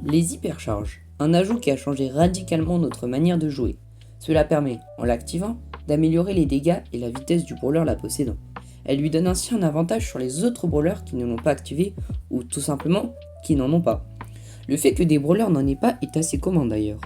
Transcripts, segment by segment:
Les hypercharges, un ajout qui a changé radicalement notre manière de jouer. Cela permet, en l'activant, d'améliorer les dégâts et la vitesse du brawler la possédant. Elle lui donne ainsi un avantage sur les autres brawlers qui ne l'ont pas activé ou tout simplement qui n'en ont pas. Le fait que des brawlers n'en aient pas est assez commun d'ailleurs.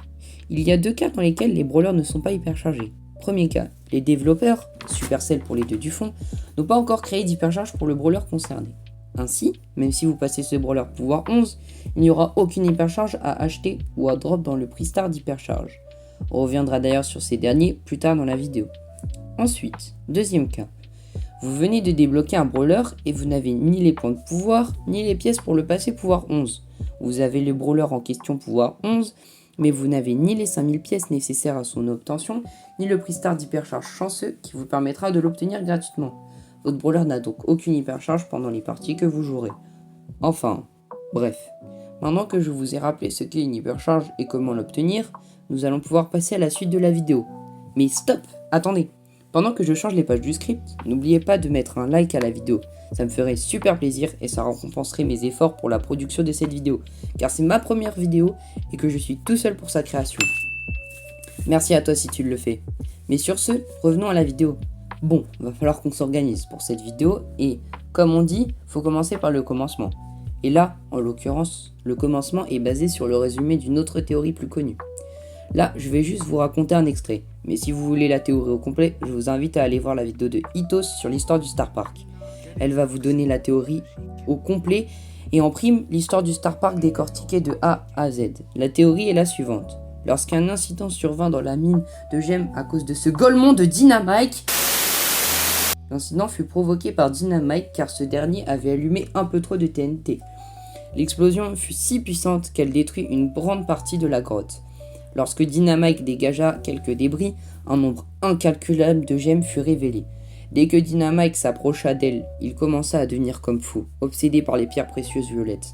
Il y a deux cas dans lesquels les brawlers ne sont pas hyperchargés. Premier cas, les développeurs, Supercell pour les deux du fond, n'ont pas encore créé d'hypercharge pour le brawler concerné. Ainsi, même si vous passez ce brawler pouvoir 11, il n'y aura aucune hypercharge à acheter ou à drop dans le prix star d'hypercharge. On reviendra d'ailleurs sur ces derniers plus tard dans la vidéo. Ensuite, deuxième cas. Vous venez de débloquer un brawler et vous n'avez ni les points de pouvoir, ni les pièces pour le passer pouvoir 11. Vous avez le brawler en question pouvoir 11, mais vous n'avez ni les 5000 pièces nécessaires à son obtention, ni le prix star d'hypercharge chanceux qui vous permettra de l'obtenir gratuitement. Votre brawler n'a donc aucune hypercharge pendant les parties que vous jouerez. Enfin, bref. Maintenant que je vous ai rappelé ce qu'est une hypercharge et comment l'obtenir, nous allons pouvoir passer à la suite de la vidéo. Mais stop, attendez. Pendant que je change les pages du script, n'oubliez pas de mettre un like à la vidéo. Ça me ferait super plaisir et ça récompenserait mes efforts pour la production de cette vidéo, car c'est ma première vidéo et que je suis tout seul pour sa création. Merci à toi si tu le fais. Mais sur ce, revenons à la vidéo. Bon, va falloir qu'on s'organise pour cette vidéo et, comme on dit, faut commencer par le commencement. Et là, en l'occurrence, le commencement est basé sur le résumé d'une autre théorie plus connue. Là, je vais juste vous raconter un extrait, mais si vous voulez la théorie au complet, je vous invite à aller voir la vidéo de Hitos sur l'histoire du Star Park. Elle va vous donner la théorie au complet et en prime l'histoire du Star Park décortiquée de A à Z. La théorie est la suivante. Lorsqu'un incident survint dans la mine de gemmes à cause de ce golemon de Dynamike, l'incident fut provoqué par Dynamike car ce dernier avait allumé un peu trop de TNT. L'explosion fut si puissante qu'elle détruit une grande partie de la grotte. Lorsque Dynamike dégagea quelques débris, un nombre incalculable de gemmes fut révélé. Dès que Dynamike s'approcha d'elle, il commença à devenir comme fou, obsédé par les pierres précieuses violettes.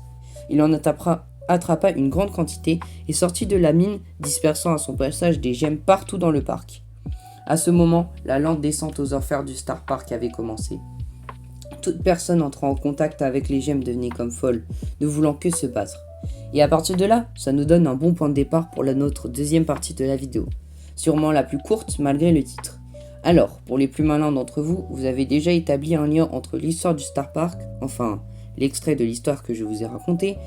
Il en attrapa une grande quantité et sortit de la mine, dispersant à son passage des gemmes partout dans le parc. À ce moment, la lente descente aux enfers du Star Park avait commencé. Toute personne entrant en contact avec les gemmes devenait comme folle, ne voulant que se battre. Et à partir de là, ça nous donne un bon point de départ pour notre deuxième partie de la vidéo. Sûrement la plus courte malgré le titre. Alors, pour les plus malins d'entre vous, vous avez déjà établi un lien entre l'histoire du Star Park, enfin, l'extrait de l'histoire que je vous ai raconté.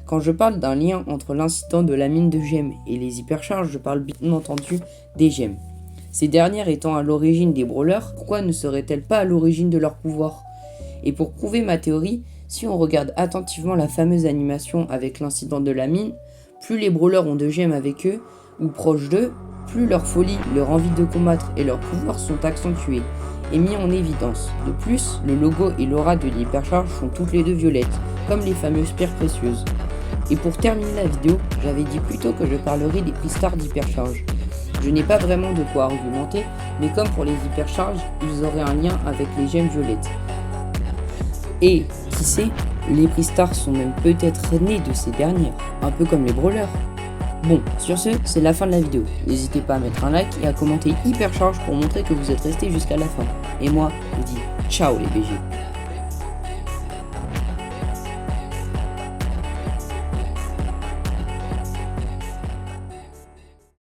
Quand je parle d'un lien entre l'incident de la mine de gemmes et les hypercharges, je parle bien entendu des gemmes. Ces dernières étant à l'origine des brawlers, pourquoi ne seraient-elles pas à l'origine de leur pouvoir? Et pour prouver ma théorie, si on regarde attentivement la fameuse animation avec l'incident de la mine, plus les brawlers ont de gemmes avec eux, ou proches d'eux, plus leur folie, leur envie de combattre et leur pouvoir sont accentués et mis en évidence. De plus, le logo et l'aura de l'hypercharge sont toutes les deux violettes, comme les fameuses pierres précieuses. Et pour terminer la vidéo, j'avais dit plutôt que je parlerai des prix stars d'hypercharge. Je n'ai pas vraiment de quoi argumenter, mais comme pour les hypercharges, ils auraient un lien avec les gemmes violettes. Et, qui sait, les prix stars sont même peut-être nés de ces dernières, un peu comme les brawlers. Bon, sur ce, c'est la fin de la vidéo. N'hésitez pas à mettre un like et à commenter hypercharge pour montrer que vous êtes resté jusqu'à la fin. Et moi, je vous dis ciao les BG.